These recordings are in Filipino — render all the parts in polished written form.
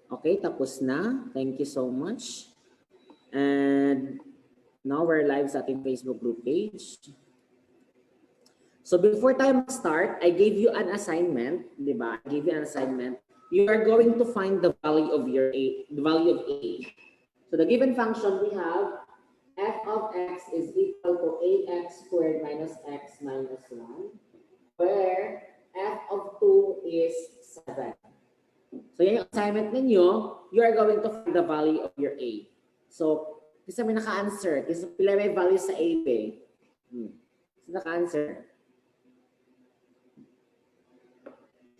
Okay, tapos na. Thank you so much. And now we're live sa ating Facebook group page. So before tayo mag-start, I gave you an assignment, di ba? I gave you an assignment. You are going to find the value of your A, the value of A. So the given function we have, f of x is equal to ax squared minus x minus 1, where f of 2 is 7. So yan yung assignment ninyo, you are going to find the value of your A. So, kasi may naka-answer, kasi pila may value sa A, eh. So naka-answer.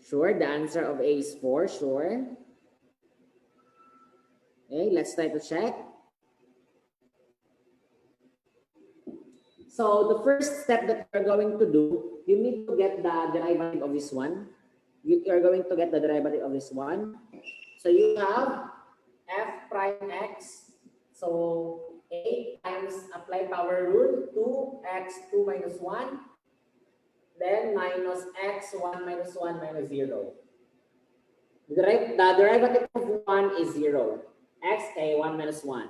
Sure, the answer of A is 4, sure. Okay, let's try to check. So the first step that you're going to do, you need to get the derivative of this one. You are going to get the derivative of this one. So you have f prime x. So A times apply power rule, 2x 2 minus 1. Then minus x 1 minus 1 minus 0. The derivative of 1 is 0. X, a 1 minus 1.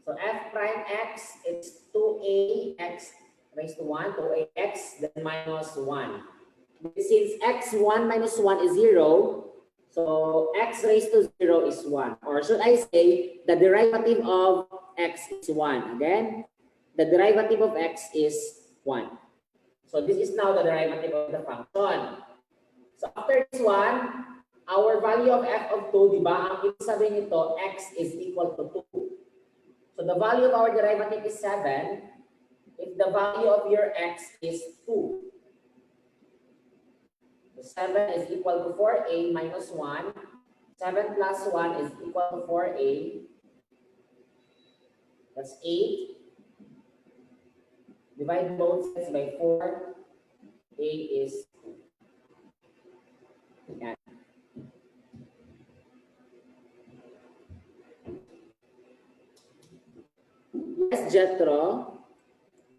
So f prime x is 2a x raised to 1, 2ax, then minus 1. Since x 1 minus 1 is 0, so x raised to 0 is 1. Or should I say, the derivative of x is 1. Again, the derivative of x is 1. So this is now the derivative of the function. So after this one, our value of f of 2, di ba? Ang ibig sabihin nito, x is equal to 2. So the value of our derivative is 7 if the value of your x is 2. So 7 is equal to 4a minus 1. 7 plus 1 is equal to 4a. That's 8. Divide both sides by 4. A is 2. Yan. Yes, Jethro.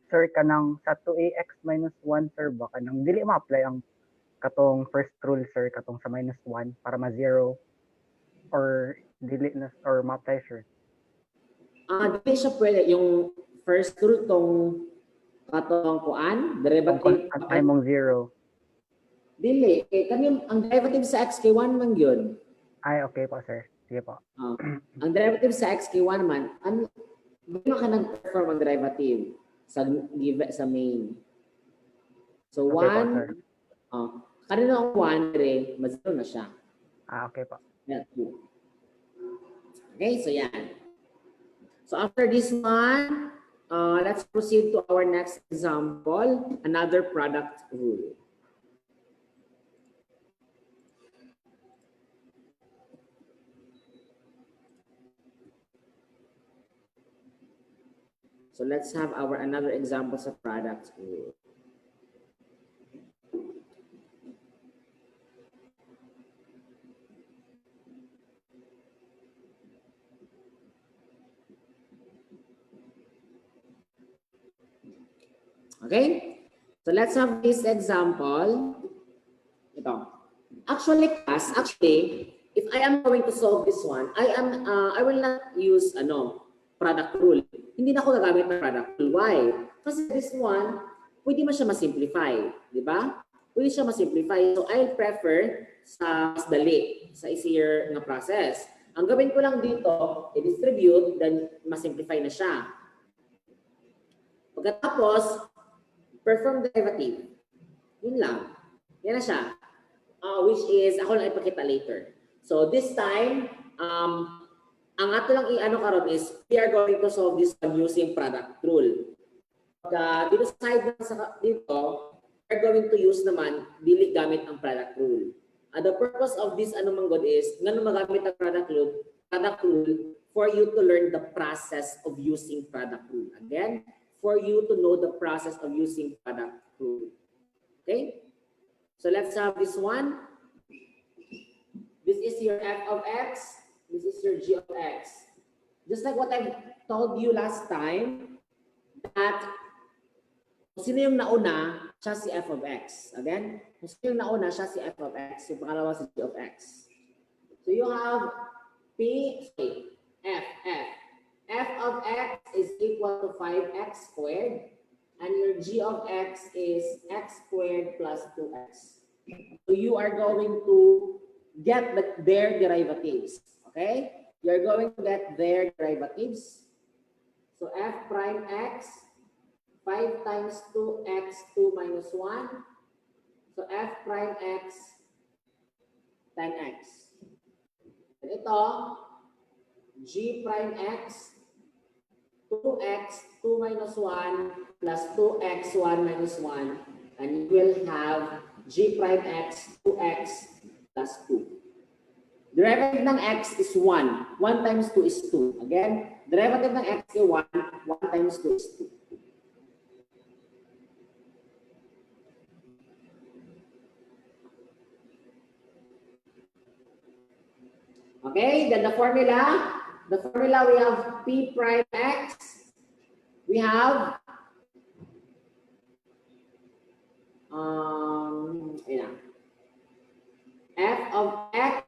Sir, kanang sa 2ax minus 1, sir, ba kanang dili ma-apply ang katong first rule, sir, katong sa minus 1 para ma-0 or dili na or ma-apply, sir? Dili siya pwede yung first rule tong katong kuan derivative Ang mong 0. Dili kani ang derivative sa x kay 1 man gyud. Ay, okay po, sir. Sige po. Ang derivative sa x kay 1 man, ano ka nag-perform ang derivative sa main. So Okay 1 kanino ang 1 dire ma-0 na siya. Okay po. Yeah, 2. Okay, so yan. So after this one, let's proceed to our next example, another product rule. So let's have our another examples of product rule. Okay, so let's have this example. Ito. Actually, class, if I am going to solve this one, I will not use product rule. Hindi na ako gagamit ng product rule. Why? Kasi this one, pwede mo siya ma-simplify, di ba? Pwede siya ma-simplify. So I'll prefer sa mas dali, sa easier na process. Ang gawin ko lang dito, i-distribute, then ma-simplify na siya. Pagkatapos, perform derivative. Yun lang. Yan na siya. Which is, ako lang ipakita later. So this time, ang ato lang i-ano karon is, we are going to solve this one using product rule. Dito sa side na dito, we are going to use naman, dili gamit ang product rule. The purpose of this God is, nga magamit ang product rule for you to learn the process of using product rule. Again, for you to know the process of using product rule. Okay? So let's have this one. This is your f of x. This is your g of x. Just like what I told you last time, that kung sino yung nauna, siya si f of x. Again, kung sino yung nauna, siya si f of x. Yung pangalawa si g of x. So you have f of x is equal to 5x squared, and your g of x is x squared plus 2x. So you are going to get their derivatives. Okay? You're going to get their derivatives. So f prime x, 5 times 2x, 2 minus 1. So f prime x, 10x. And ito, g prime x, 2x, 2 minus 1, plus 2x, 1 minus 1. And you will have g prime x, 2x, plus 2. Derivative ng x is 1. 1 times 2 is 2. Again, derivative ng x is 1. 1 times 2 is 2. Okay, then the formula we have p prime x. We have f of x,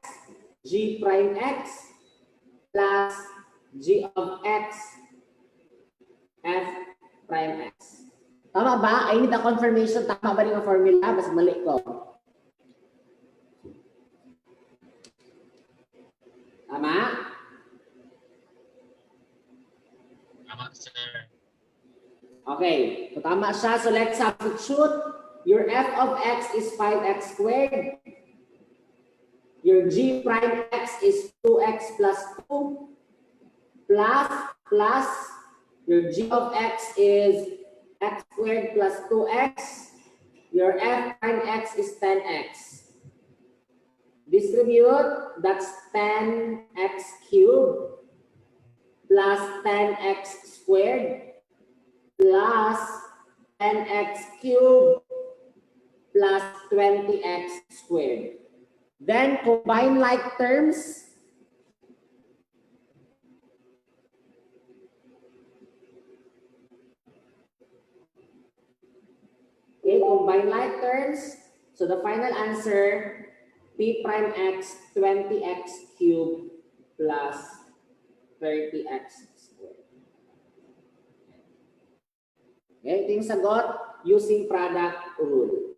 g prime x, plus g of x, f prime x. Tama ba? I need a confirmation. Tama ba rin ang formula? Basta mali ko. Tama? Tama, sir. Okay. So tama siya. So let's substitute. Your f of x is 5x squared. Your g prime x is 2x plus 2. Plus your g of x is x squared plus 2x. Your f prime x is 10x. Distribute, that's 10x cubed plus 10x squared plus 10x cubed plus 20x squared. Then combine like terms. Okay, combine like terms. So the final answer, p prime x 20x cubed plus 30x squared. Okay, ito yung sagot using product rule.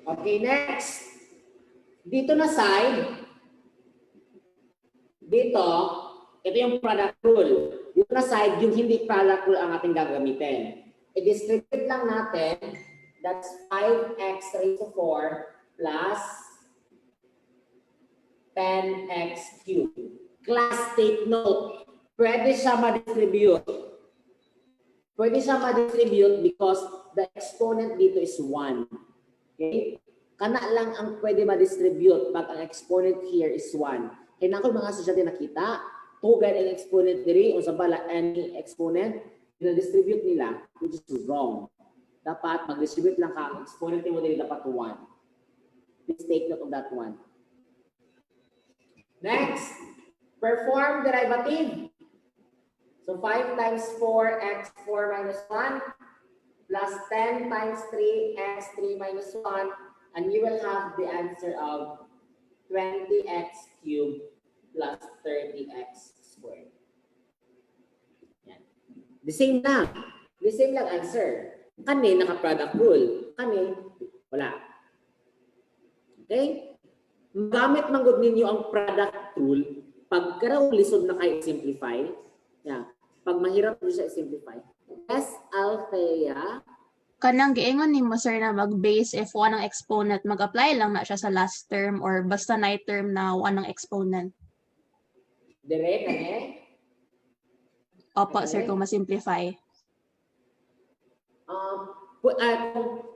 Okay, next. Dito na side, ito yung product rule. Dito na side, yung hindi product rule ang ating gagamitin. I-distribute lang natin, that's 5x raised to 4 plus 10x cubed. Class, take note, pwede siya ma-distribute. Pwede siya ma-distribute because the exponent dito is 1. Okay? Kana lang ang pwede ma-distribute pag ang exponent here is 1. Kaya na ako mga estudyante nakita, 2 ganyan ang exponent diri o sa bala any exponent, na-distribute nila, which is wrong. Dapat mag-distribute lang ka, ang exponent mo diri dapat 1. Please take note of that one. Next, perform derivative. So 5 times 4x 4 minus 1 plus 10 times 3x 3 minus 1, and you will have the answer of 20x cubed plus 30x squared. Yan. The same lang. The same lang answer. Kani naka-product rule. Kani wala. Okay? Magamit man gud ninyo ang product rule pag karaw lisod na kayo simplify. Yeah. Pag mahirap mo siya i-simplify. Yes, Althea. Kanang giingon nimo sir na mag-base if one ang exponent, mag-apply lang na siya sa last term or basta na term na one ang exponent. Dire kani? Opo Okay. sir, kung ma-simplify.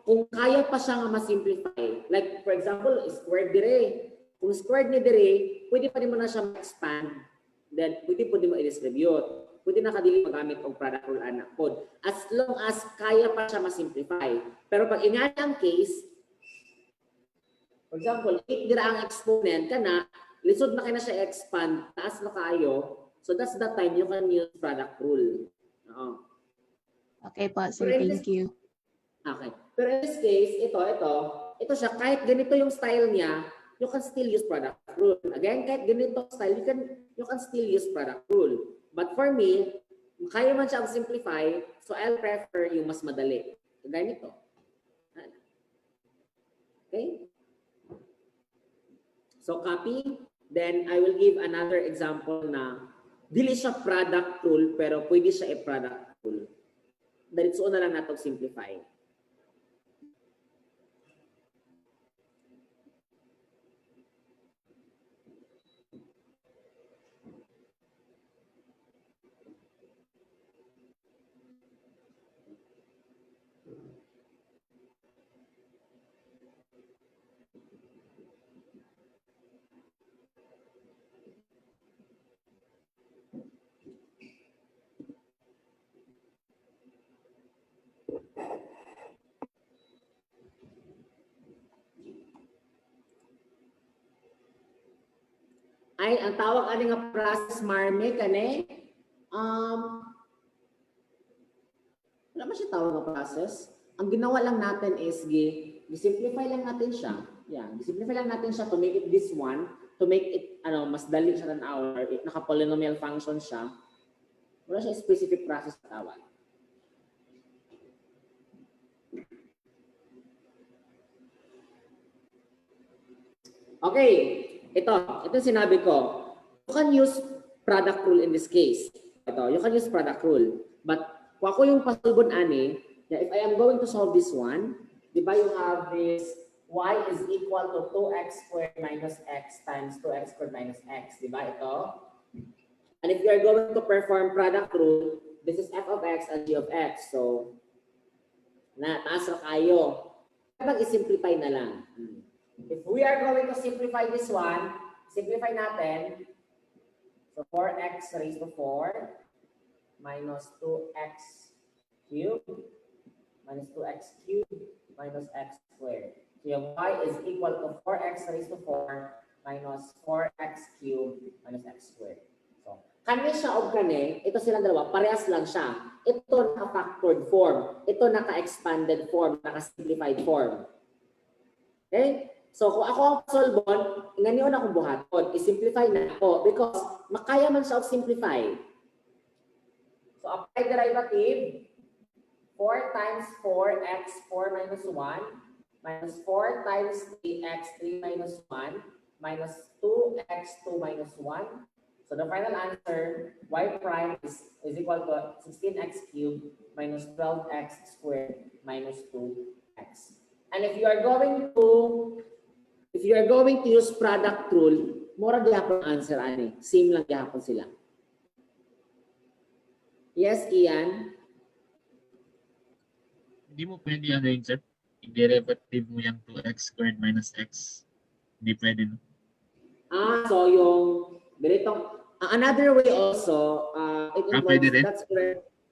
Kung kaya pa siya nga ma-simplify, like for example, squared dire. Kung squared ni dire, pwede pa rin mo na siya ma-expand. Then, pwede mo i-distribute. Pwede na kadili magamit og product rule anak code. As long as kaya pa siya ma-simplify. Pero pag ingani ang case, for example, 8 dira ang exponent kana, lisod na kaya na siya expand, taas na kayo. So that's the time you can use product rule. Oo. Okay po, sir. Pero in Thank you. Okay. Pero in this case, ito siya, kahit ganito yung style niya, you can still use product rule. Again, kahit ganito style, you can still use product rule. But for me, kaya man siya simplify, so I'll prefer yung mas madali. Ganito. Okay? So copy, then I will give another example na dili siya product rule, pero pwede siya i-product rule. Diretso na lang natin simplify. Ay, ang tawag ani nga process marme kane wala man siya tawag nga process. Ang ginawa lang natin is gi-simplify lang natin siya. Yeah, gi-simplify lang natin siya to make it this one, to make it mas dali siya than our naka-polynomial function siya. Wala siya specific process na tawag. Okay. Ito sinabi ko. You can use product rule in this case. You can use product rule. But kung ako yung pasulbon ani, if I am going to solve this one, di ba you have this y is equal to 2x squared minus x times 2x squared minus x. Di ba ito? And if you are going to perform product rule, this is f of x and g of x. So, taas na kayo. Kapag i-simplify na lang. If we are going to simplify this one, simplify natin. So 4x raised to 4 minus 2x cubed minus 2x cubed minus x squared. So yung y is equal to 4x raised to 4 minus 4x cubed minus x squared. So, kani siya o kani, ito silang dalawa, parehas lang siya. Ito naka-factored form. Ito naka-expanded form, naka-simplified form. Okay? So kung ako ang solvon, ngayon akong buhaton, i-simplify na ako because makaya man siya simplify. So apply derivative, 4 times 4x, 4 minus 1, minus 4 times 3x, 3 minus 1, minus 2x, 2 minus 1. So the final answer, y prime is equal to 16x cubed minus 12x squared minus 2x. And if you are going to use product rule, mura gihapon answer ani. Same lang gihapon sila. Yes, Ian? Hindi mo pwede yun, sir. I-derivative mo yung 2x squared minus x. Hindi pwede, no? So yung ganitong another way also, it involves,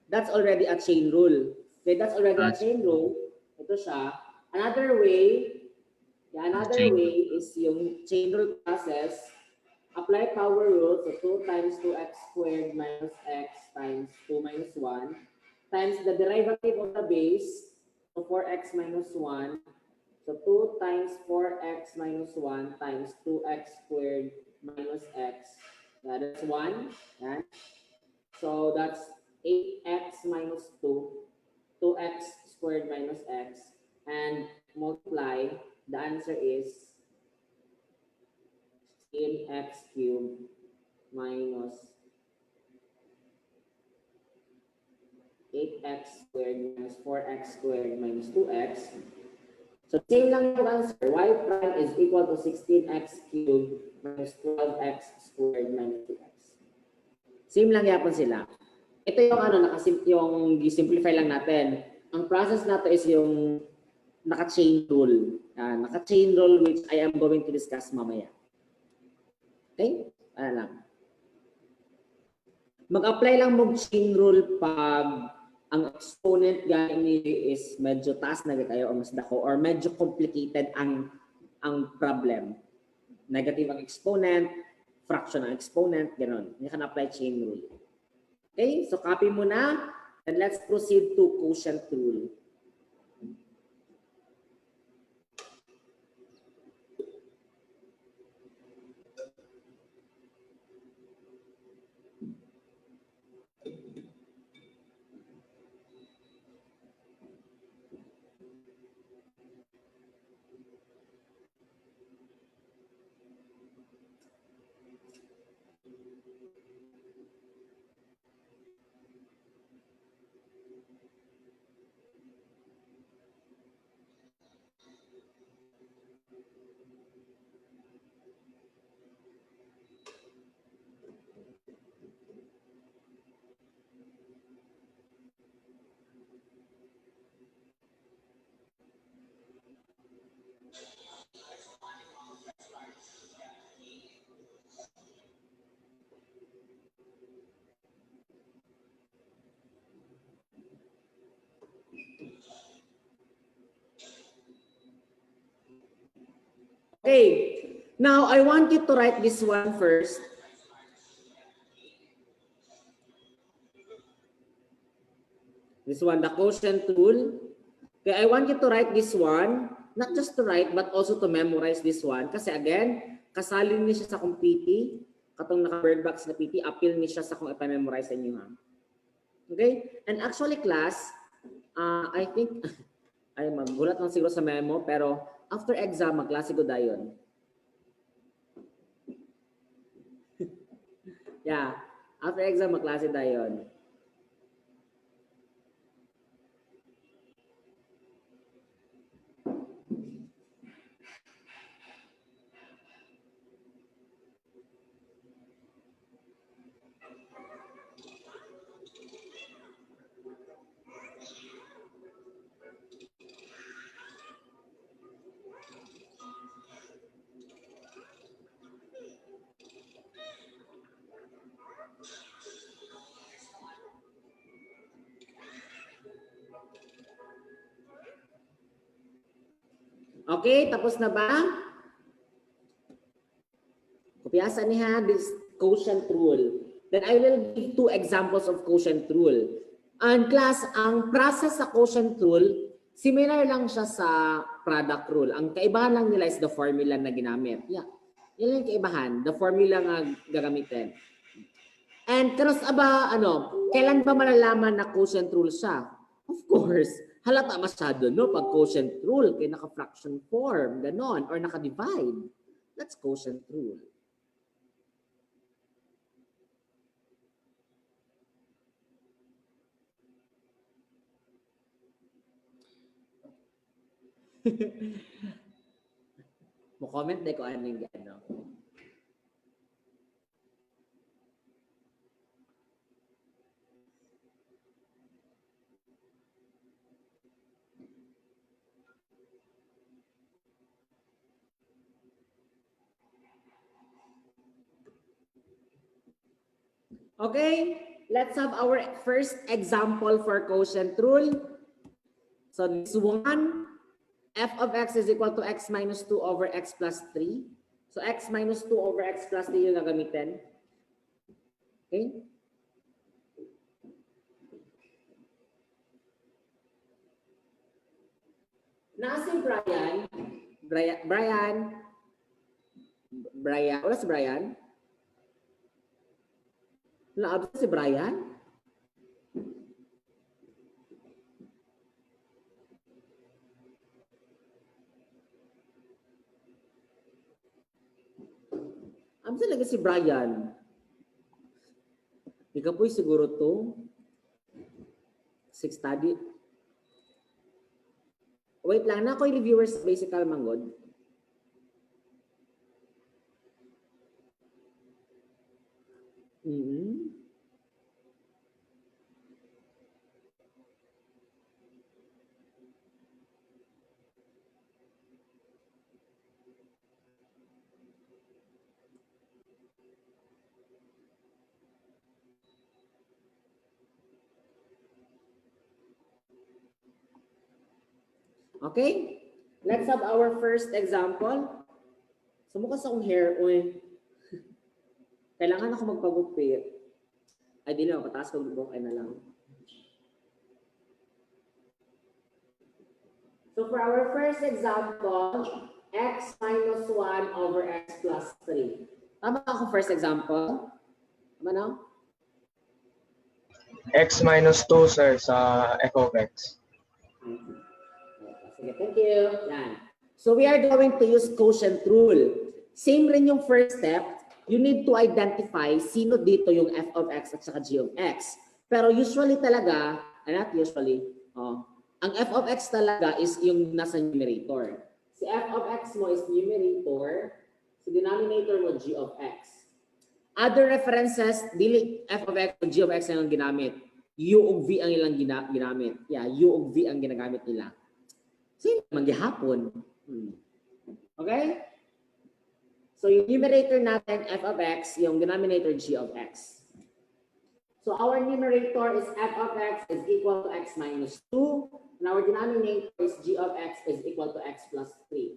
that's already a chain rule. Okay, that's already a chain rule. Ito siya. Another way is yung chain rule process. Apply power rule. So 2 times 2x squared minus x times 2 minus 1 times the derivative of the base. So 4x minus 1. So 2 times 4x minus 1 times 2x squared minus x. That's 1. Yan. So that's 8x minus 2. 2x squared minus x. And multiply, the answer is 16x cubed minus 8x squared minus 4x squared minus 2x. So same lang yung answer. Y prime is equal to 16x cubed minus 12x squared minus 2x. Same lang yapon sila. Ito yung yung simplify lang natin. ang process nato is yung naka-chain rule. Naka-chain rule which I am going to discuss mamaya. Okay? Para lang. Mag-apply lang mo chain rule pag ang exponent galing ni is medyo taas na kayo o mas dako or medyo complicated ang problem. Negative ang exponent, fraction ang exponent, gano'n. Hindi ka na-apply chain rule. Okay? So copy mo na and let's proceed to quotient rule. Okay, now I want you to write this one first. This one, the quotient rule. Okay, I want you to write this one, not just to write, but also to memorize this one. Kasi again, kasalin niya siya sa kung PT, katong naka-bird box na PT, appeal niya siya sa kung ipamemorize sa inyo. Ha? Okay, and actually class, I think, ay magulat lang siguro sa memo, pero after exam, magklase ko dayon. Yeah, after exam, magklase dayon. Okay, tapos na ba? Kopyasa niya this quotient rule. Then I will give two examples of quotient rule. And class, ang process sa quotient rule, similar lang siya sa product rule. Ang kaibahan lang nila is the formula na ginamit. Yeah. Yan lang yung kaibahan. The formula nga gagamitin. And karos aba, kailan ba malalaman na quotient rule siya? Of course, halata masyado, no? Pag quotient rule, kaya naka-fraction form, ganon, or naka-divide. That's quotient rule. Mo comment na ko ano yung ano. Okay, let's have our first example for quotient rule. So this one, f of x is equal to x minus 2 over x plus 3. So x minus 2 over x plus 3 yung gagamitin. Okay? Nasa si Brian. Wala si Brian? Naabot si Brian? Abot lagi si Brian. Ikaw po'y siguro to. 6 study. Wait lang, na ako'y reviewers basic manggod. Okay? Let's have our first example. Sumukas akong hair, uy. Kailangan ako magpagupit. Ay, di na, pataas ko bubuhay na lang. So for our first example, x minus 1 over x plus 3. Tama ako first example? Tama na? X minus 2, sir, sa f of x. Sige, thank you. Yan. So we are going to use quotient rule. Same rin yung first step. You need to identify sino dito yung f of x at saka g of x. Pero usually talaga, not usually, ang f of x talaga is yung nasa numerator. Si f of x mo is numerator, si denominator mo g of x. Other references, dili f of x o g of x ang ginamit. U ug v ang ilang ginamit. Yeah, u ug v ang ginagamit nila. Sino manggihapon? Okay? So yung numerator natin f of x, yung denominator g of x. So our numerator is f of x is equal to x minus 2. And our denominator is g of x is equal to x plus 3.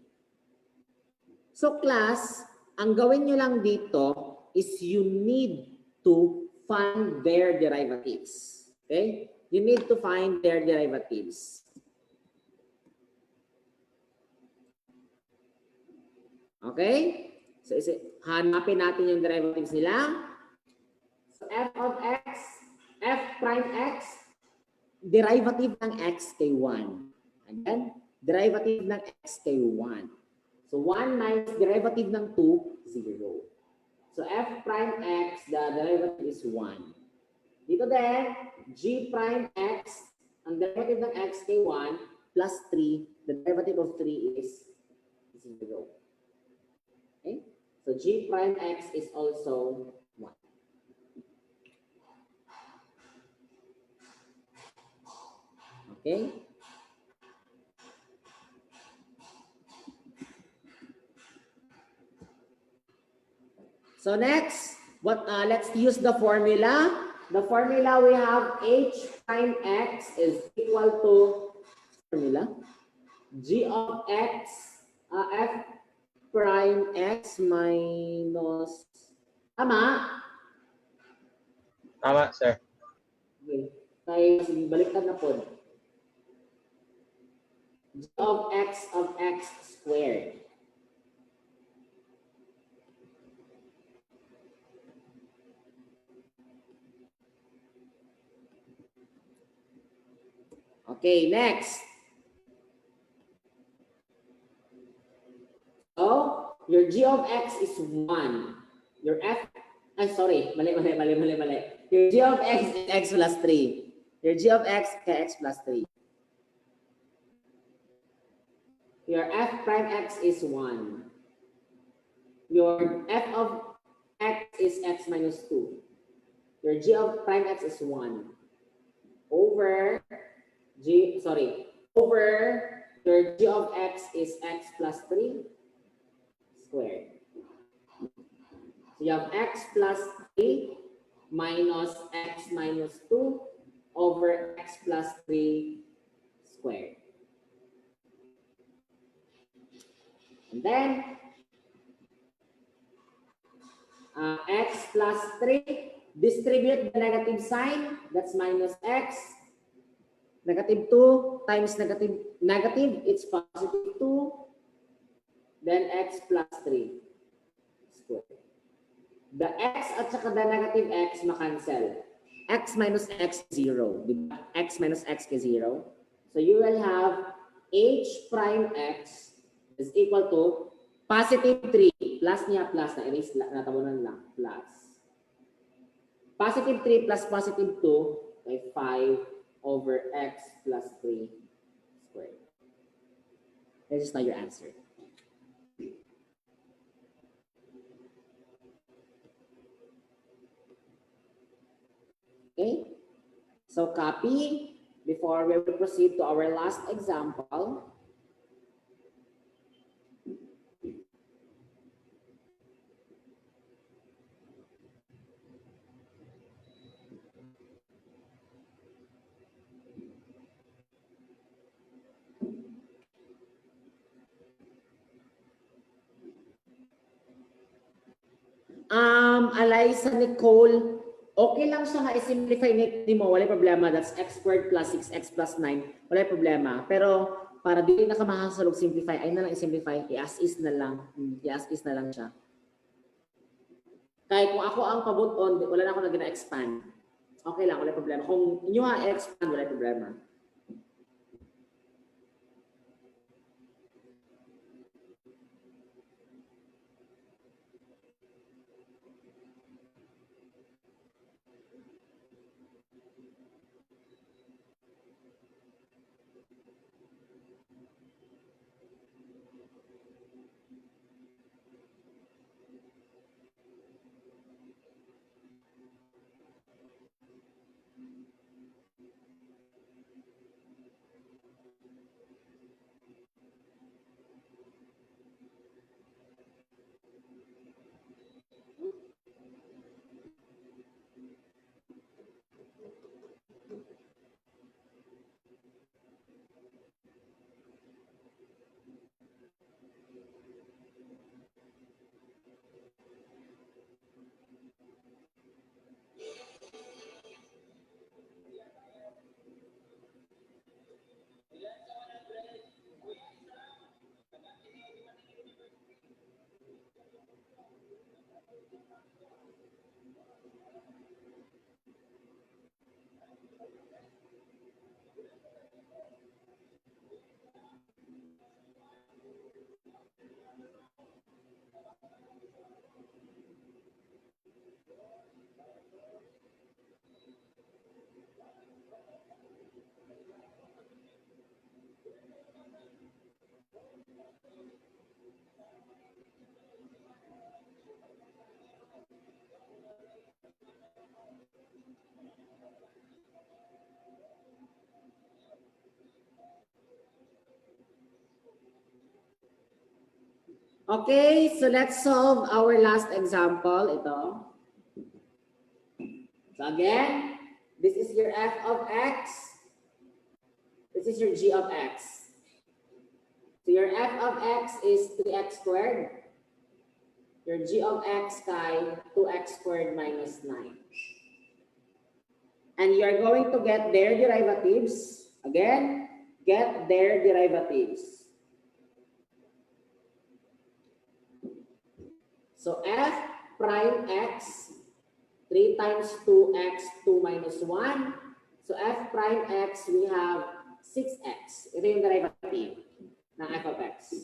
So class, ang gawin nyo lang dito is you need to find their derivatives. Okay? You need to find their derivatives. Okay? So hanapin natin yung derivatives nila. So f of x, f prime x, derivative ng x kay 1. Again, derivative ng x kay 1. So 1 minus derivative ng 2, 0. So f prime x, the derivative is 1. Dito din, g prime x, ang derivative ng x kay 1 plus 3, the derivative of 3 is 0. Okay? So g prime x is also 1. Okay? So next, let's use the formula. The formula we have h prime x is equal to formula g of x f prime x minus tama. Tama, sir. Okay. Tayo sige baliktad na po. G of x squared. Okay, next. So, your g of x is 1. Your f, sorry, mali. Your g of x is x plus 3. Your g of x is x plus 3. Your f prime x is 1. Your f of x is x minus 2. Your g of prime x is 1. Over your g of x is x plus 3 squared. So you have x plus 3 minus x minus 2 over x plus 3 squared. And then x plus 3, distribute the negative sign, that's minus x. Negative 2 times negative, it's positive 2. Then x plus 3 squared. The x at saka the negative x makancel. X minus x, 0. X minus x is 0. So you will have h prime x is equal to positive 3. Plus niya, plus na erase, natabunan lang. Plus. Positive 3 plus positive 2 ay 5 over x plus 3 squared. This is now your answer. Okay, so copy before we will proceed to our last example. sa Nicole, okay lang siya nga i-simplify ni mo, wala problema. That's x squared plus 6x plus 9, wala problema. Pero para di na ka makasalog simplify, ay na lang i-simplify, i-as is na lang. I-as is na lang siya. Kahit kung ako ang pabuton, wala na ako na gina-expand. Okay lang, wala problema. Kung inyo nga i-expand, wala problema. Okay, so let's solve our last example. Ito. So again, this is your f of x. This is your g of x. So your f of x is 3x squared. Your g of x kay 2x squared minus 9. And you are going to get their derivatives. Again, get their derivatives. So f prime x, 3 times 2x, 2 minus 1. So f prime x, we have 6x. Ito yung derivative ng f of x.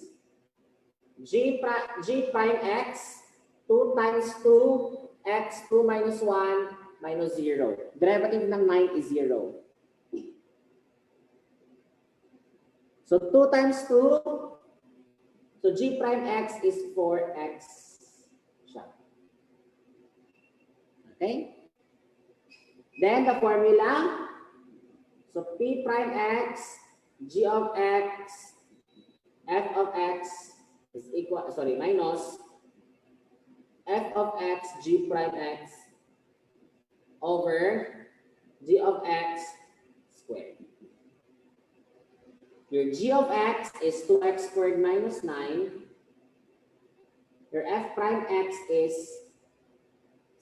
G prime x, 2 times 2, x, 2 minus 1, minus 0. Derivative ng 9 is 0. So 2 times 2, so g prime x is 4x. Okay? Then the formula, so p prime x, g of x, f of x is equal, minus f of x, g prime x over g of x squared. Your g of x is 2x squared minus 9. Your f prime x is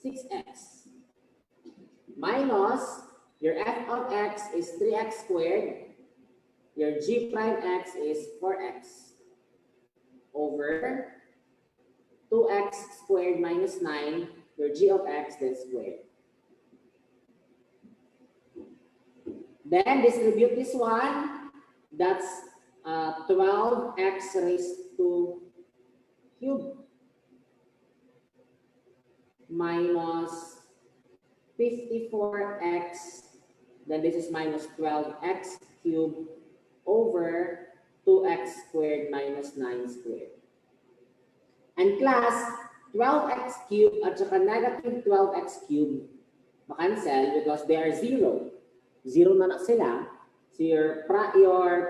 6x minus your f of x is 3x squared, your g prime x is 4x over 2x squared minus 9, your g of x then squared. Then distribute this one, that's 12x raised to cube minus 54x, then this is minus 12x cubed over 2x squared minus 9 squared. And class, 12x cubed at saka negative 12x cubed makancel because they are 0. 0 na sila. So your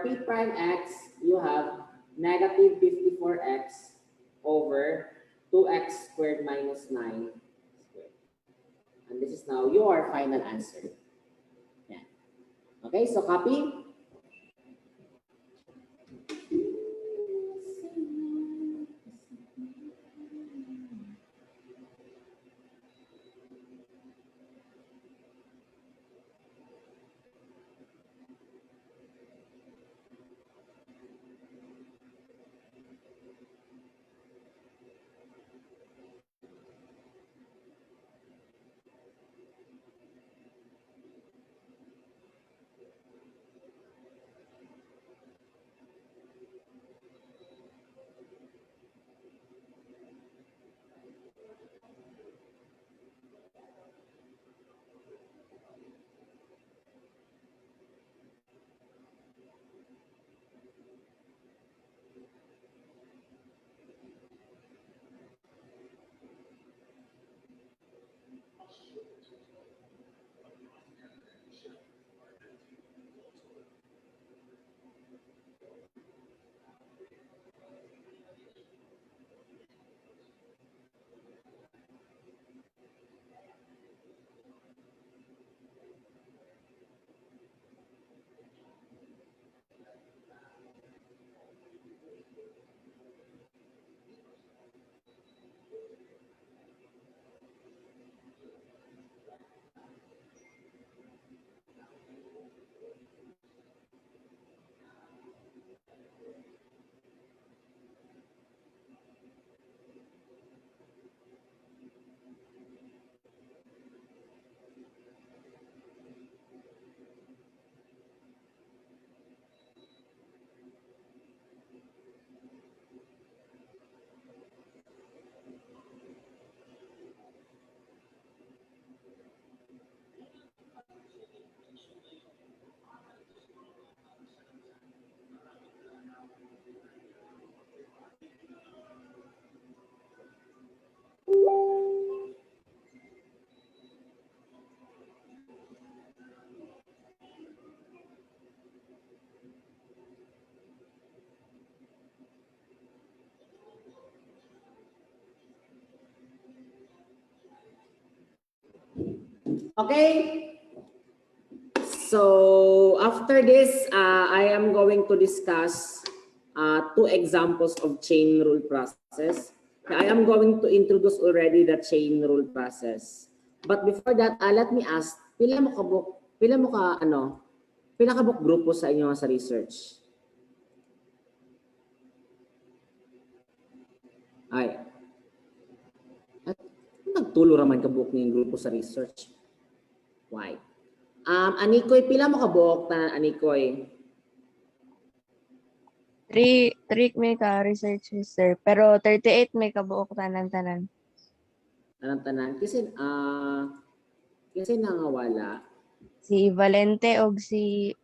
p prime x, you have negative 54x over 2x squared minus 9 squared. And this is now your final answer. Yeah. Okay, so copy. Okay? So after this, I am going to discuss two examples of chain rule process. I am going to introduce already the chain rule process. But before that, let me ask, pila mo ka book grupo sa inyo sa research? Ay. At nagtulo raman ka book niyong grupo sa research. Why? Anikoy, pila mo ka book na Anikoy? Three may ka-research, sir. Pero 38 may kabuok tanan-tanan. Tanan-tanan. Kasi nangawala. Si Valente o si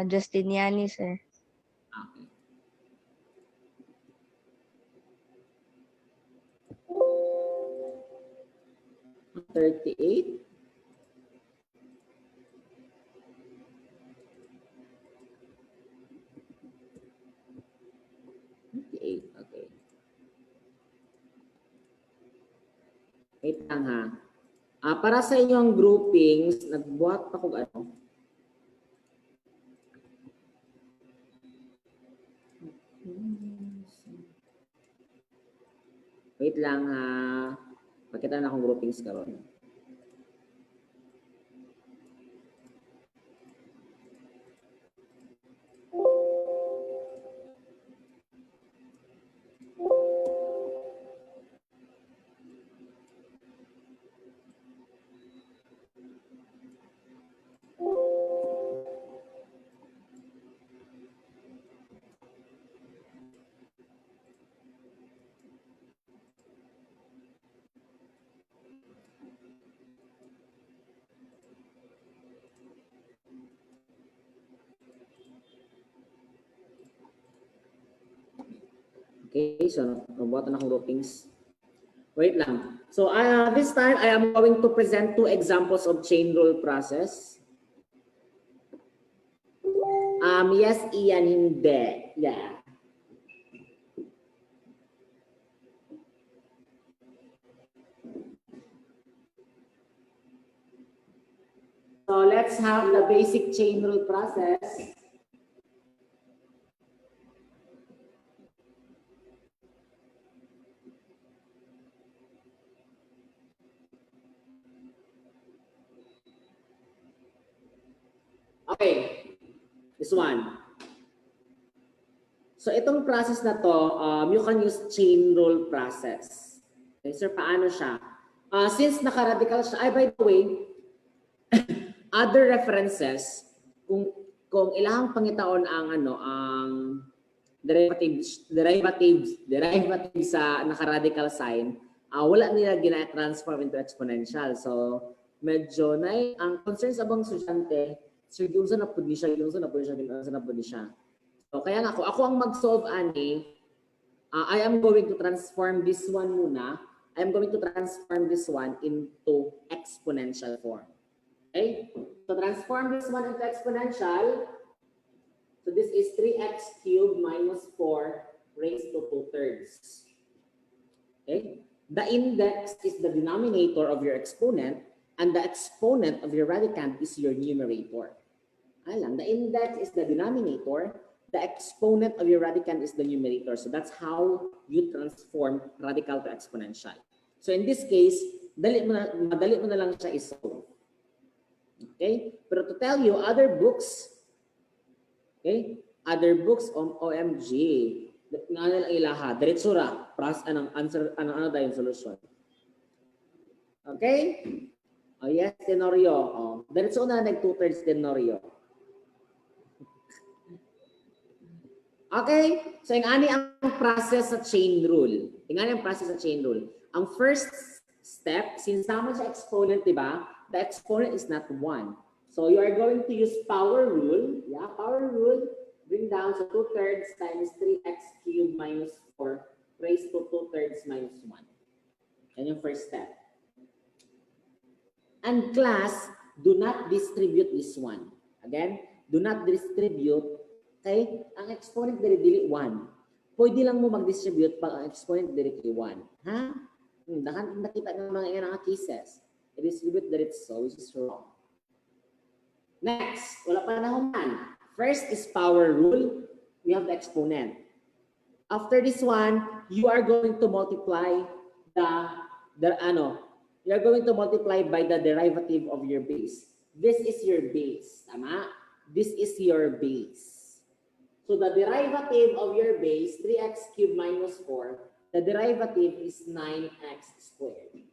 Justiniani, sir. Okay. $38. Okay. Wait lang ha. Para sa inyong groupings, nagbuhat pa kung ano. Wait lang ha. Pakita na akong groupings karon. Okay, so nabuhat na akong groupings. Wait lang. So this time, I am going to present two examples of chain rule process. Yes, Ian, hindi. Yeah. So let's have the basic chain rule process. Okay, this one. So itong process na to, you can use chain rule process. Okay, sir, paano siya? Since naka-radical siya, by the way, other references, kung ilang pangitaon ang derivatives sa naka-radical sign, wala nila gina-transform into exponential. So medyo ang concerns abang estudyante, sir, yung sa napod ni siya, So kaya nga ako ang mag-solve ani, I am going to transform this one muna. I am going to transform this one into exponential form. Okay? So transform this one into exponential. So this is 3x cubed minus 4 raised to 2/3. Okay? The index is the denominator of your exponent and the exponent of your radicand is your numerator. Alam, the index is the denominator, the exponent of your radicand is the numerator. So that's how you transform radical to exponential. So in this case, madali mo na lang siya isolve. Okay? Pero to tell you, other books, okay? Other books on OMG, na lang ilaha, diretso ra, anong answer, ano daw yung solution. Okay? Oh yes, Tenorio. Oh, diretso na nag 2/3 Tenorio. Okay? So yung ani ang process sa chain rule. Ang first step, since naman siya exponent, di ba? The exponent is not 1. So you are going to use power rule. Yeah, power rule. Bring down so 2/3 times 3x cubed minus 4 raised to 2/3 minus 1. Yan yung first step. And class, do not distribute this one. Again, do not distribute. Okay? Ang exponent dili 1. Pwede lang mo mag-distribute pag ang exponent dili 1. Ha? Nakita ng mga cases. I-distribute diretso, which is wrong. Next, wala pa nahuman. First is power rule. We have the exponent. After this one, you are going to multiply you are going to multiply by the derivative of your base. This is your base, tama? This is your base. So the derivative of your base, 3x cubed minus 4, the derivative is 9x squared.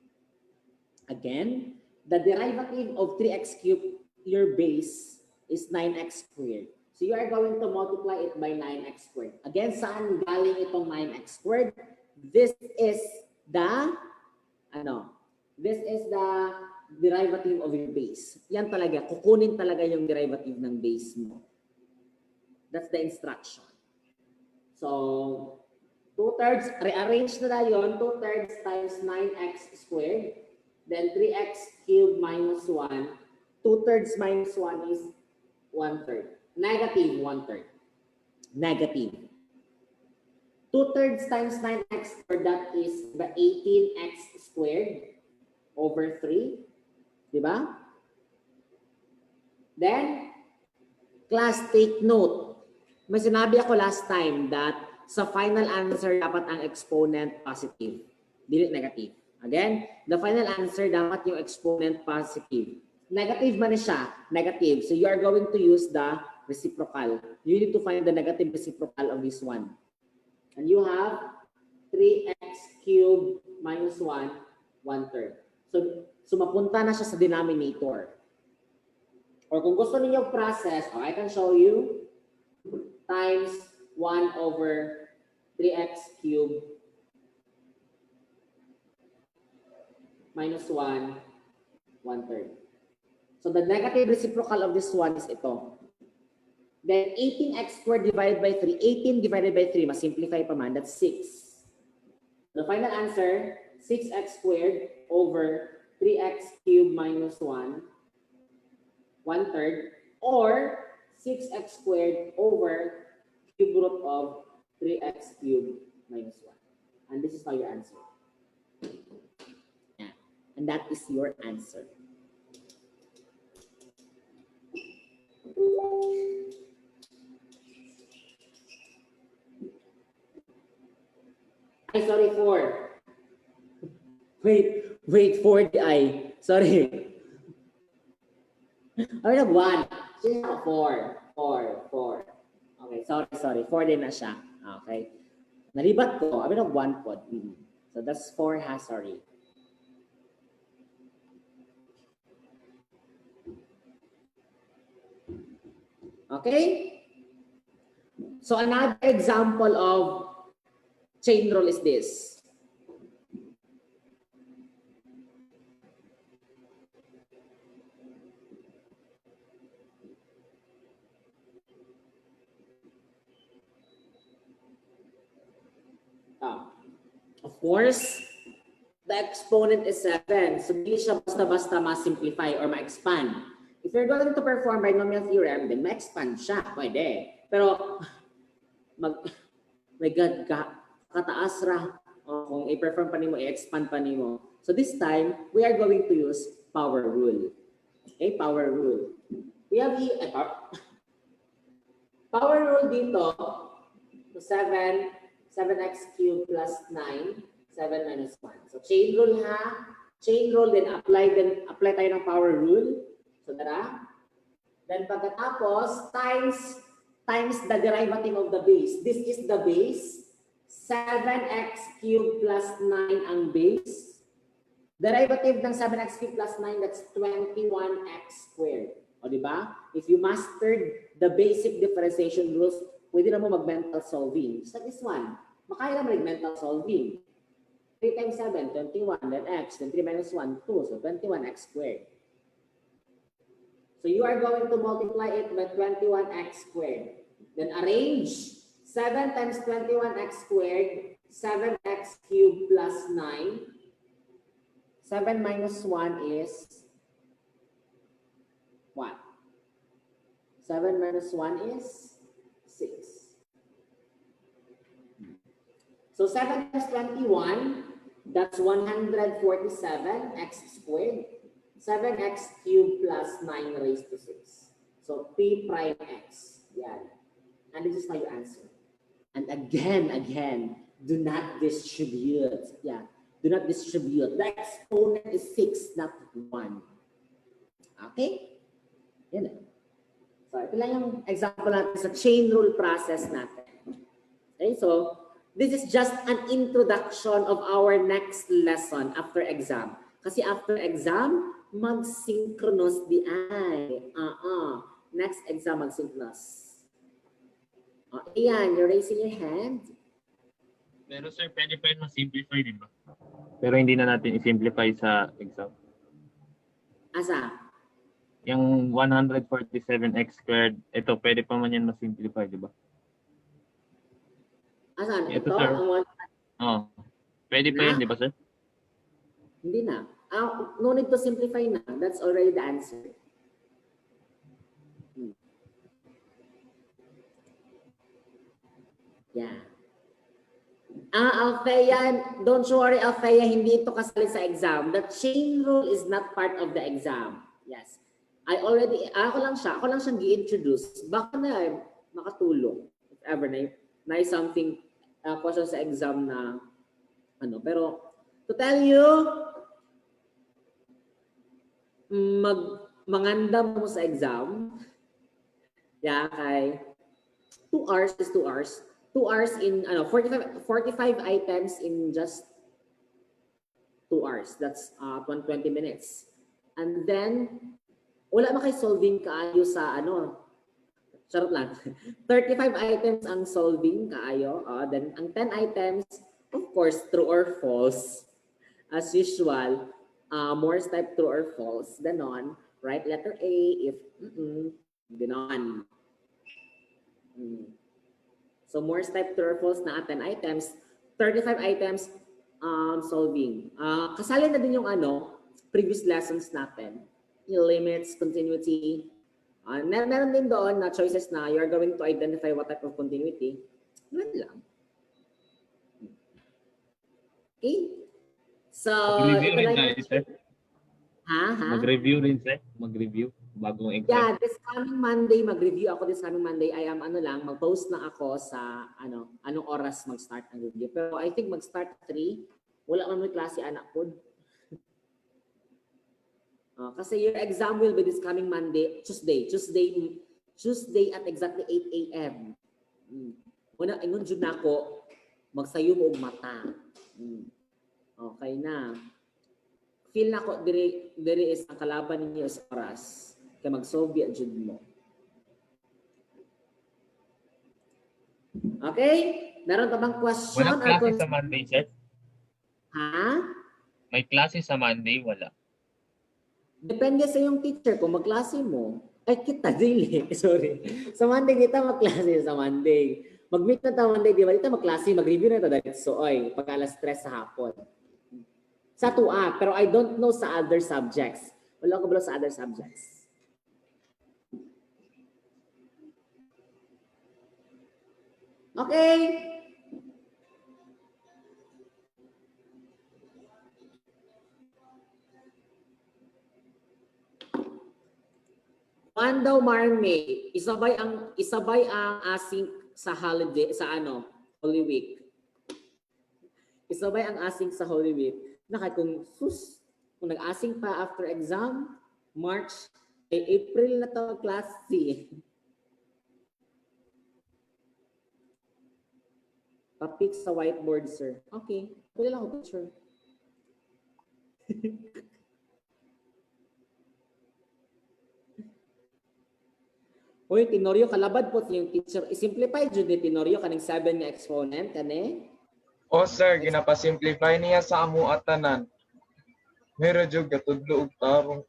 Again, the derivative of 3x cubed, your base, is 9x squared. So you are going to multiply it by 9x squared. Again, saan galing itong 9x squared? This is the, this is the derivative of your base. Yan talaga, kukunin talaga yung derivative ng base mo. That's the instruction. So, 2/3, rearrange na yun, 2/3 times 9x squared, then 3x cubed minus 1, 2/3 minus 1 is 1/3, negative 1/3, negative. 2/3 times 9x squared, that is the 18x squared over 3, di ba? Then, class, take note. May sinabi ako last time that sa final answer dapat ang exponent positive, dili negative. Again, the final answer dapat yung exponent positive. Negative man siya, negative. So you are going to use the reciprocal. You need to find the negative reciprocal of this one. And you have 3x cubed minus 1, 1/3. So mapunta na siya sa denominator. Or kung gusto niyo process, I can show you, times 1 over 3x cubed minus 1, 1/3. So the negative reciprocal of this one is ito. Then 18x squared divided by 3. 18 divided by 3, mas-simplify pa man, that's 6. The final answer, 6x squared over 3x cubed minus 1, 1/3, or 6x squared over cube root of 3x cubed minus 1. And this is now your answer. Yeah. And that is your answer. Ay, sorry, 4. Wait, 4 the I. Sorry. I have 1. She's 4. Okay, sorry. 4 din na siya. Okay. Nalibat ko. I have 1 pod. So that's 4 ha, sorry. Okay? So another example of chain rule is this. Of course, the exponent is 7. So hindi siya basta-basta ma-simplify or ma-expand. If you're going to perform binomial theorem, then ma-expand siya. Pwede. Pero, my God, kataas ra. Kung i-perform pa nimo, i-expand pa nimo. So this time, we are going to use power rule. Okay, power rule. We have here, power rule dito, so 7x cubed plus 9, 7 minus 1. So chain rule ha. Chain rule, then apply tayo ng power rule. So tara. Then pagkatapos, times the derivative of the base. This is the base. 7x cubed plus 9 ang base. Derivative ng 7x cubed plus 9, that's 21x squared. O diba? If you mastered the basic differentiation rules, pwede na mo mag-mental solving. Just like this one. Makaya na mag-mental solving. 3 times 7, 21. Then x. Then 3 minus 1, 2. So 21x squared. So you are going to multiply it by 21x squared. Then arrange 7 times 21x squared, 7x cubed plus 9. 7 minus 1 is what? 7 minus 1 is 6. So 7 times 21, that's 147x squared. 7x cubed plus 9 raised to 6. So p prime x. Yan. And this is now your answer. And again, do not distribute. Yeah. Do not distribute. The exponent is 6, not 1. Okay? Yan na. So, ito lang yung example natin sa chain rule process natin. Okay? So, this is just an introduction of our next lesson after exam. Kasi after exam, mag-synchronous di ay. Next exam, mag-synchronous. Ayan, you're raising your hand. Pero sir, pwede pa yun ma-simplify, di ba? Pero hindi na natin i-simplify sa exam. Asa? Yung 147x squared, ito, pwede pa man yan ma-simplify, di ba? Asan? Ito, Ito? sir. Ang one, Oo. Pwede pa yan, di ba sir? hindi na. No need to simplify na. That's already the answer. Yeah. Althea, don't worry, Althea, hindi ito kasali sa exam. The chain rule is not part of the exam. Yes. Ako lang siyang gi-introduce. Baka na makatulong. If ever na something question sa exam na pero to tell you, manganda mo sa exam. Yeah, kay 2 hours is 2 hours. 2 hours in 45 items in just 2 hours. That's 20 minutes. And then wala man kay solving kaayo sa charot lang. 35 items ang solving kaayo. Then ang 10 items, of course, true or false. As usual, Morse type true or false. Ganon. Right letter A if ganon. So Morse type true or false na 10 items, 35 items solving. Kasali na din yung previous lessons natin. Yung limits, continuity. Meron din doon na choices na you're going to identify what type of continuity. Ganun lang. Okay? So, Mag-review ito rin lang tayo, sir. Ha? Mag-review rin, sir. Mag-review. Bagong exam. Yeah, this coming Monday, mag-review ako this coming Monday. I am mag-post lang ako sa anong oras mag-start ang review. Pero I think mag-start 3. Wala man may klase anak ko. Kasi your exam will be this coming Monday, Tuesday at exactly 8 a.m. Una, ingon jud nako magsayo mo og mata. Okay na. Feel na ko diri is ang kalaban ninyo sa oras kay mag-Soviet jud mo. Okay? Meron pa bang question? Walang klase sa Monday, sir? Ha? May klase sa Monday? Wala. Depende sa yung teacher kung magklase mo. Ay, kita, dili. Sorry. Sa Monday, kita magklase sa Monday. Mag-meet na tayo Monday, di ba? Dito magklase, mag-review na ito dahil soy, pagka alas 3 sa hapon. Sa 2A, pero I don't know sa other subjects. Wala ko bala sa other subjects. Okay. Juan daw Marme, isabay ang asing sa holiday sa Holy Week. Isabay ang asing sa Holy Week. Kung nag-asing pa after exam, March, April na to klase. Pa-pick sa whiteboard, sir. Okay. Pwede lang ako picture. Uy, Tenorio, kalabad po yung teacher. I-simplify dyan ni Tenorio kaning 7 nga exponent, kani? O sir, ginapasimplify niya sa amo atanan. Meron jud gatudlo og tarong.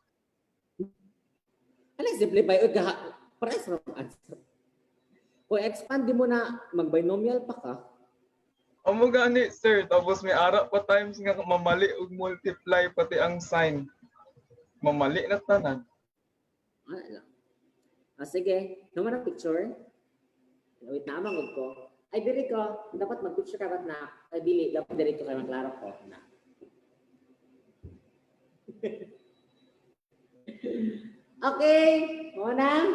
Ano simplify? Uy, pares na answer. Kung expand di mo na, mag-binomial pa ka. Amo gani sir, tapos may ara pa times nga mamali og multiply pati ang sign. Mamali na tanan. Ano lang. Sige, naman ang picture. Wait na, amangod ko. Ay, diri ko. Dapat mag-picture ka ba't na? Ay, dili. Dapat diri ko kayo maklaro ko na. Okay, una.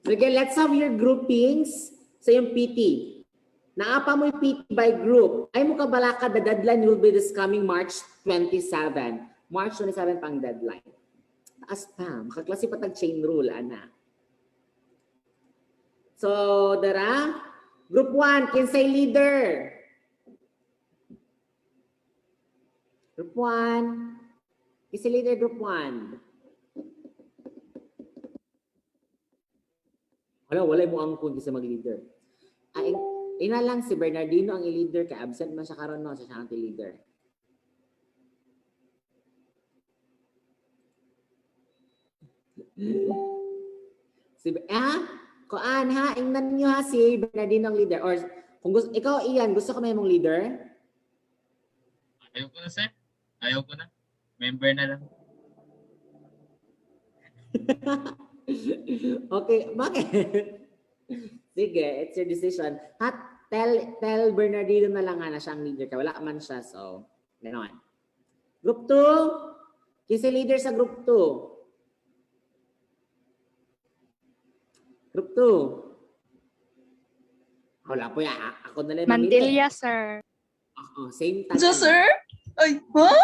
Sige, let's have your groupings sa yung PT. Naapa mo yung PT by group. Ay mo kabalaka, the deadline will be this coming March 27. March 27 pang deadline. Taas pa. Makaklase pa tag chain rule, ana. So, dara. Group 1, kinsay leader. Group 1. Kinsay leader group 1. Wala mo ang kung kinsay mag-leader. Ay, ina lang si Bernardino ang i-leader kay absent man siya karon no, siya ang leader. Kuan ha, ingnan niyo ha si Bernardino ang leader or kung gusto ikaw Ian, gusto ka may mong leader? Ayaw ko na, sir. Ayaw ko na. Member na lang. Okay, bakit? Sige, it's your decision. Tell Bernardino na lang na siya ang leader ka. Wala man siya, so ganoon. Group 2. Kasi leader sa group 2. Group 2. Wala po ya. Ako na lang mamili. Mantilla, sir. Same time. So, sir? Ay, ha?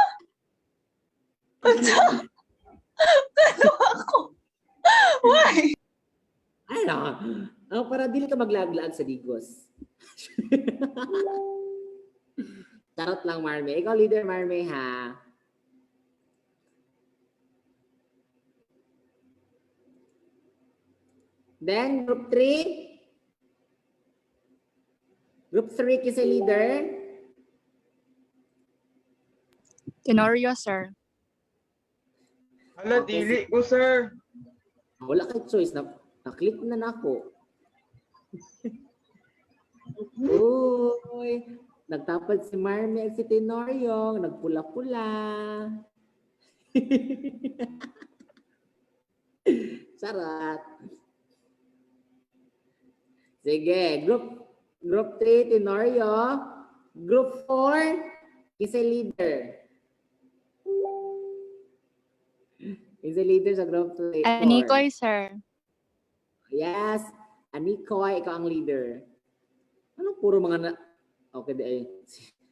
Ano ako? Why? Ano? Para dili ka maglaglag sa digos. Tarot lang, Marme. Ikaw leader, Marme, ha? Then, group 3. Group 3 kasi leader. Tenorio, sir. Hala, dili ko, sir. Wala kay choice. Na-click na ako. Uy, nagtapad si Marme at si Tenorio. Nagpula-pula. Sarat. Sige, group 3, Tenorio. Group 4, isa leader. Isa leader sa group 3. Anikoy, sir. Yes, Anikoy, ikaw ang leader. Ano puro mga na... Okay, di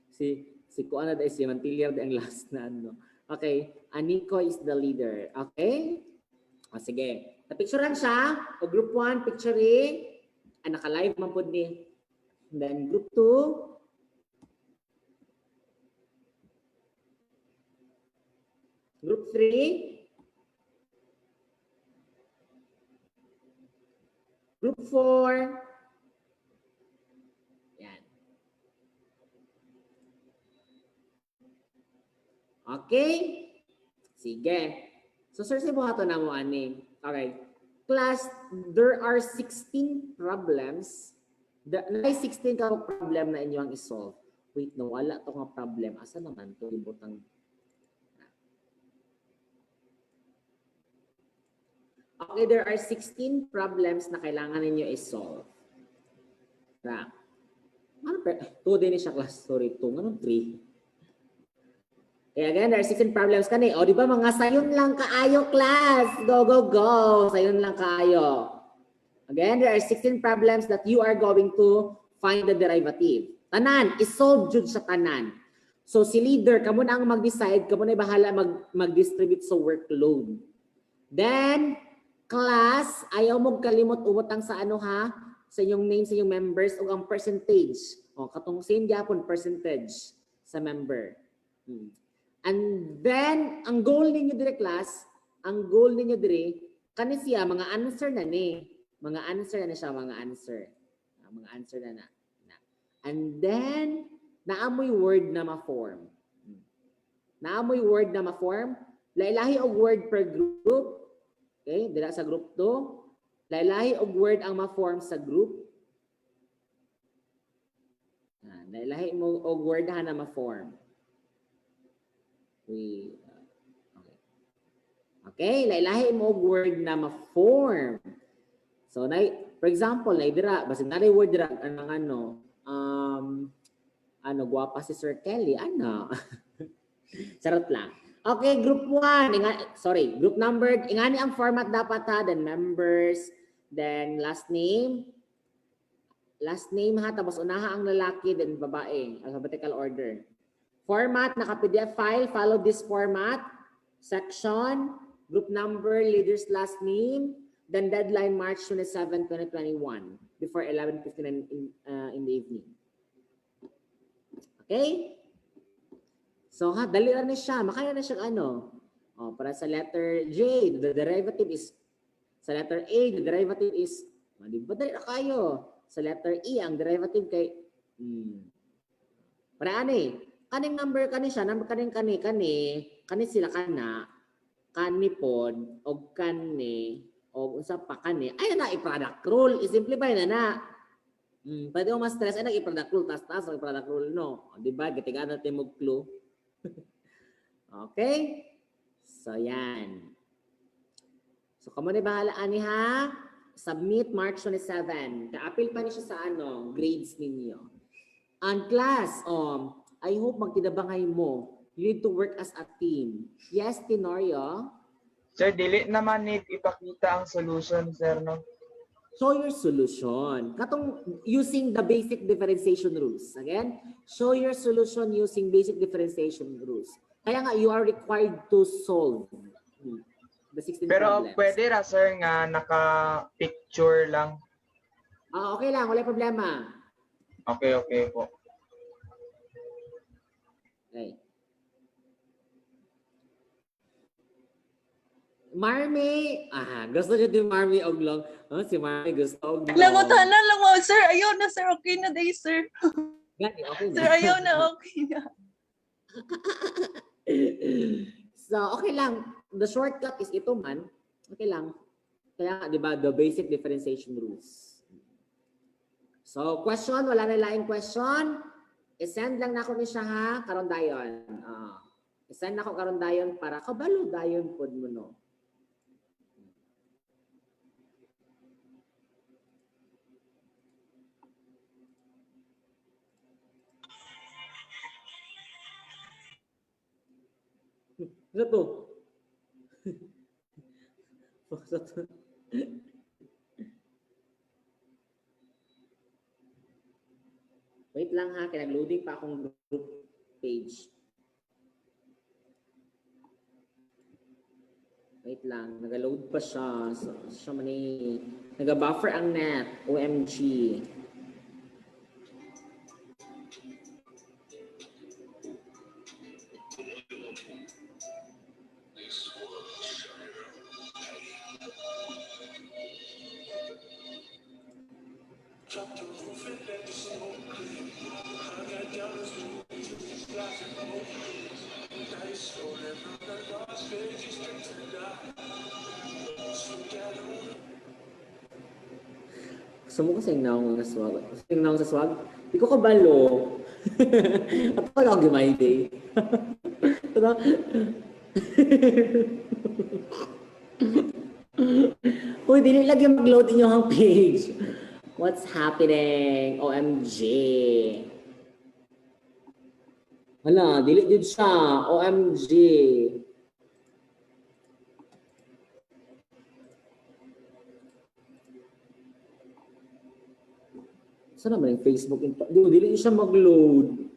si Kuana di si Mantillar di ang last na ano. Okay, Anikoy is the leader. Okay? O sige. Na-picturean siya. O group 1, picturing. Naka-live man po ni. Then group 2. Group 3. Group 4. Yan. Okay? Sige. So, sir, si buhato na mo, ani. Okay. Class, there are 16 problems. May 16 ka problem na inyo ang isolve. Wait, no, wala to nga problem. Asa naman to? Ibutang. Okay, there are 16 problems na kailangan ninyo i-solve. Right. Ano pa? 2 din siya class. Sorry, 2. Anong 3? Okay, again, there are 16 problems ka na. O, di ba mga sayon lang kaayo, class? Go, go, go. Sayon lang kaayo. Again, there are 16 problems that you are going to find the derivative. Tanan, isolve jud sa tanan. So, si leader, kamo na ang mag-decide, kamo na bahala mag-distribute sa workload. Then, class, ayaw mo kalimot umutang sa ano ha? Sa inyong name, sa inyong members, o ang percentage. O, katong same gyapon percentage sa member. And then, ang goal ninyo dire class, ang goal ninyo dire, kani siya, mga answer na ni. Mga answer na siya, mga answer. Mga answer na. And then, naamoy word na ma-form. Naamoy word na ma-form. Lailahi og word per group. Okay, dira sa group 2. Lailahi og word ang ma-form sa group. Lailahi mo og word na ma-form. Okay, lailahi mo og word na ma-form. So, for example, dira, basig na word dira anong gwapa si Sir Kelly, ano? Charot lang. Okay, group 1. Group number. Ingani ang format dapat ha. Then members. Then last name. Last name ha. Tapos unaha ang lalaki. Then babae. Alphabetical order. Format, naka-PDF file. Follow this format. Section. Group number. Leader's last name. Then deadline March 27, 2021. Before 11:59 in the evening. Okay? So ha, dali na siya. Makaya na siya ano. Para sa letter J, the derivative is, sa letter A, the derivative is, di ba dali na kayo? Sa letter E, ang derivative kay, para ani, kaning number kani siya, number kani sila kana, kani pod, og kani, og unsa pa kani, ay na i-product rule, i-simplify na. Pwede mo ma-stress, ay nag-i-product rule, taas, i-product rule, no? Di ba, gatigaan natin mo clue. Okay? So, yan. So, kamo na bahala ani ha? Submit March 27. Ka-appeal pa niya siya sa grades ninyo. And class, I hope magtinabangay mo. You need to work as a team. Yes, Tenorio? Sir, dili naman need ipakita ang solution, sir, no? Show your solution. Katong using the basic differentiation rules. Again, show your solution using basic differentiation rules. Kaya nga, you are required to solve the 16 Pero problems. pwede ra, sir, nga naka-picture lang. Okay lang, wala problema. Okay po. Okay. Marmy, gusto niya din Marmy Oglong. Si Marmy gusto Oglong. Lamutanan lang mo, sir. Ayaw na, sir. Okay na day, sir. Gani, okay na. Sir, ayaw na, okay na. So, okay lang. The shortcut is ito man. Okay lang. Kaya, di ba, the basic differentiation rules. So, question, wala na laing question. I-send lang na ako ni siya ha, karon dayon. I-send na ako karon dayon para kabalo dayon pod mo no. Ano to? Wait lang ha, kinag-loading pa akong group page. Wait lang, nag-load pa siya. So, siya man nag-buffer ang net. OMG. Gusto mo kasi naong sa swag. Kasi naong sa swag? Di ko kabalo. At pag ako gimay day. Ito uy, dili lagi mag-load inyong page. What's happening? OMG. Hala, dili jud siya. OMG. Saan naman yung Facebook? Dili siya mag-load.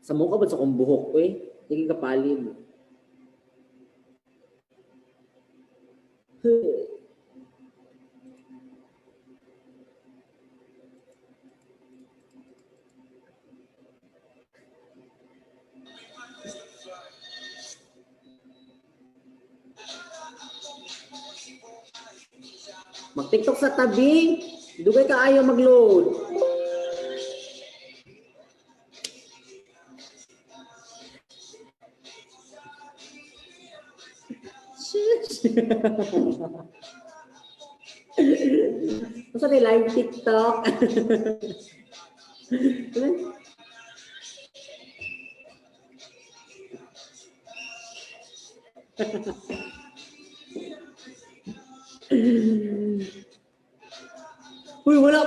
Sa mukha ba sa kong buhok ko Hindi kapalid. Mag-TikTok sa tabi. Dugay ka ayaw mag-load. Masa di live TikTok?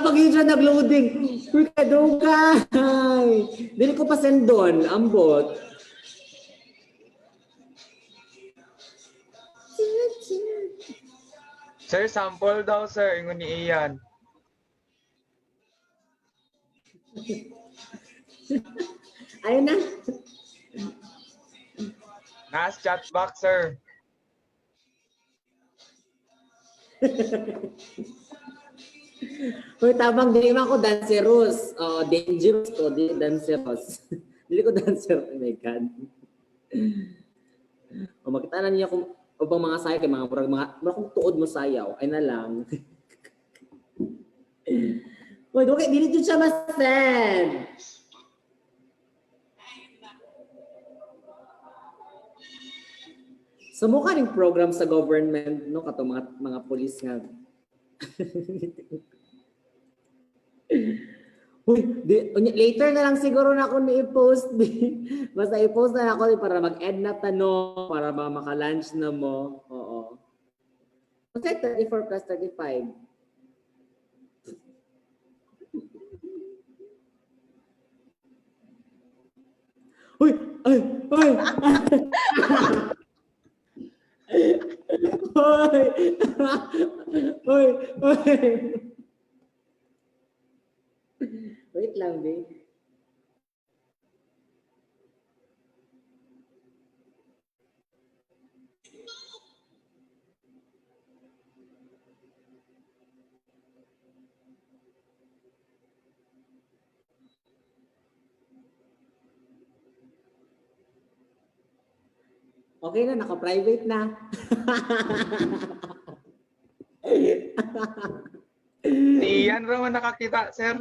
pag yun siya nag-loading. Uy, kadugay. Dili ko pa send doon. Ambot. Sir, sample daw, sir. Ingon ni Ian. Ayun na. Nas chat box, sir. Uy, tabang, dili man ko dancerous. Dangerous ko, di dancerous. Dili ko dancerous. Oh my God. Makita na niya kung ubang mga sayaw kay mga murag kung tuod mo sayaw ay na lang. Uy, okay, dili jud siya ma-send. So mukha ning program sa government no kato mga pulis nga. Uy, later na lang siguro na ako i-post. Basta i-post na ako para mag-end na tanong, para maka-lunch na mo. Oo. Okay, 34 plus 35. Uy! Ay! Uy! Uy! Uy! Uy! Wait lang, babe. Okay na, naka-private na. Si Ian raw ang nakakita, sir.